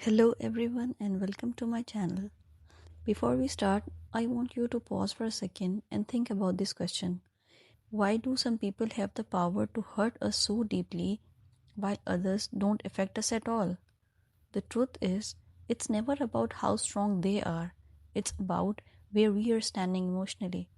Hello everyone and welcome to my channel. Before we start, I want you to pause for a second and think about this question. Why do some people have the power to hurt us so deeply while others don't affect us at all? The truth is, it's never about how strong they are. It's about where we are standing emotionally.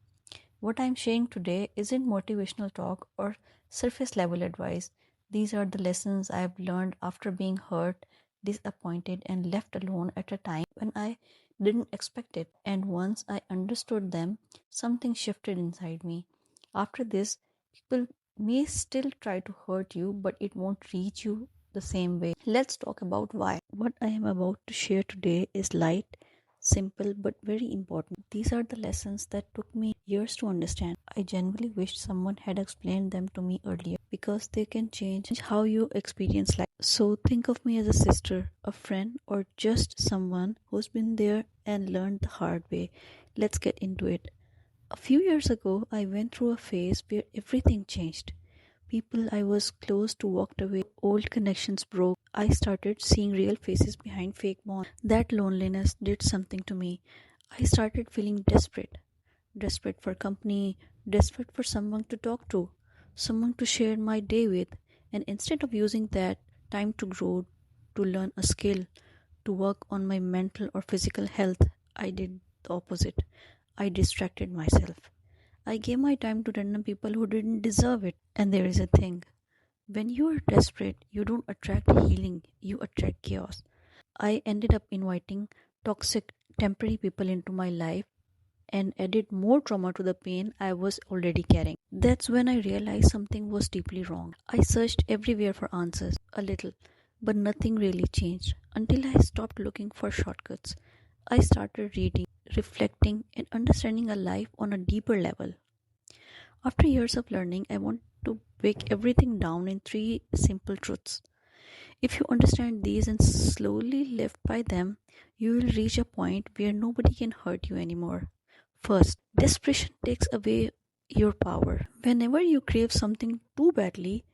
What I'm sharing today isn't motivational talk or surface level advice. These are the lessons I've learned after being hurt, disappointed, and left alone at a time when I didn't expect it. And once I understood them, something shifted inside me. After this, people may still try to hurt you, but it won't reach you the same way. Let's talk about why. What I am about to share today is light, simple, but very important. These are the lessons that took me years to understand. I genuinely wish someone had explained them to me earlier because they can change how you experience life. So think of me as a sister, a friend, or just someone who's been there and learned the hard way. Let's get into it. A few years ago, I went through a phase where everything changed. People I was close to walked away, old connections broke. I started seeing real faces behind fake bonds. That loneliness did something to me. I started feeling desperate for company, desperate for someone to talk to, someone to share my day with. And instead of using that time to grow, to learn a skill, to work on my mental or physical health, I did the opposite. I distracted myself. I gave my time to random people who didn't deserve it. And there is a thing. When you are desperate, you don't attract healing, you attract chaos. I ended up inviting toxic, temporary people into my life and added more trauma to the pain I was already carrying. That's when I realized something was deeply wrong. I searched everywhere for answers, a little, but nothing really changed until I stopped looking for shortcuts. I started reading, reflecting, and understanding a life on a deeper level. After years of learning, I want to break everything down in three simple truths. If you understand these and slowly live by them, you will reach a point where nobody can hurt you anymore. First, desperation takes away your power. Whenever you crave something too badly,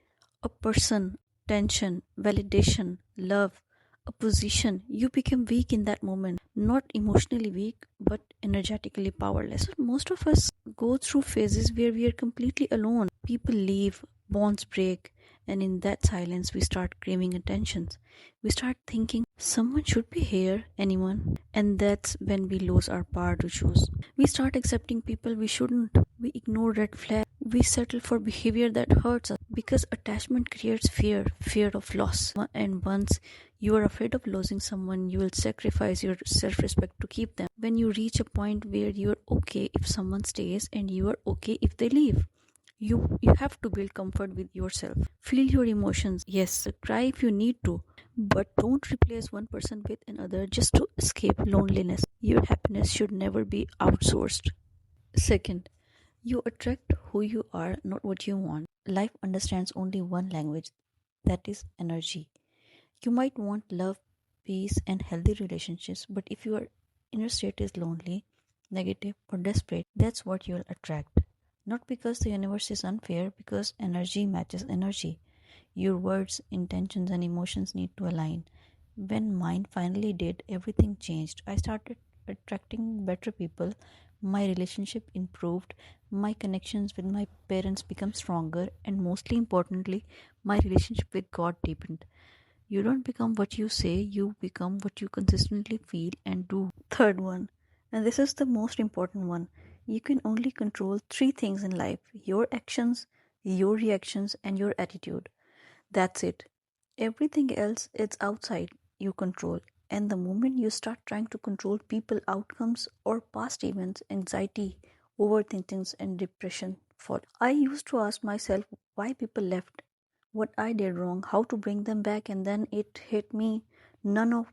a person, tension, validation, love, a position, you become weak in that moment. Not emotionally weak, but energetically powerless. So most of us go through phases where we are completely alone. People leave, bonds break, and in that silence, we start craving attentions. We start thinking, someone should be here, anyone. And that's when we lose our power to choose. We start accepting people we shouldn't. We ignore red flags. We settle for behavior that hurts us because attachment creates fear of loss. And once you are afraid of losing someone, you will sacrifice your self respect to keep them. When you reach a point where you're okay if someone stays and you are okay if they leave. You have to build comfort with yourself. Feel your emotions. Yes, cry if you need to, but don't replace one person with another just to escape loneliness. Your happiness should never be outsourced. Second, you attract who you are, not what you want. Life understands only one language, that is energy. You might want love, peace, and healthy relationships, but if your inner state is lonely, negative, or desperate, that's what you'll attract. Not because the universe is unfair, because energy matches energy. Your words, intentions, and emotions need to align. When mine finally did, everything changed. I started attracting better people. My relationship improved. My connections with my parents become stronger. And mostly importantly, my relationship with God deepened. You don't become what you say, you become what you consistently feel and do. Third one, and this is the most important one, you can only control three things in life: your actions, your reactions, and your attitude. That's it. Everything else is outside you control. And the moment you start trying to control people, outcomes, or past events, anxiety, overthinking, and depression follow. I used to ask myself why people left, what I did wrong, how to bring them back, and then it hit me. None of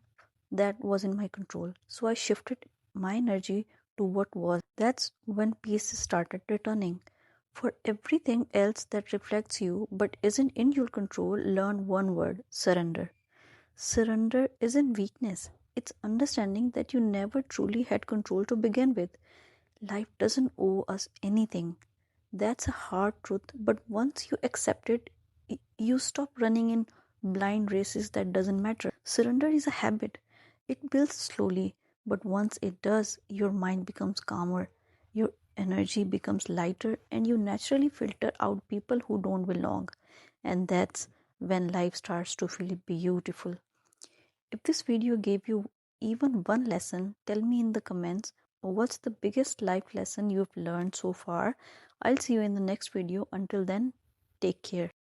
that was in my control. So I shifted my energy to what was. That's when peace started returning. For everything else that reflects you but isn't in your control, learn one word: surrender. Surrender isn't weakness, it's understanding that you never truly had control to begin with. Life doesn't owe us anything. That's a hard truth, but once you accept it, you stop running in blind races that doesn't matter. Surrender is a habit. It builds slowly, but once it does, your mind becomes calmer, your energy becomes lighter, and you naturally filter out people who don't belong. And that's when life starts to feel beautiful. If this video gave you even one lesson, tell me in the comments what's the biggest life lesson you've learned so far. I'll see you in the next video. Until then, take care.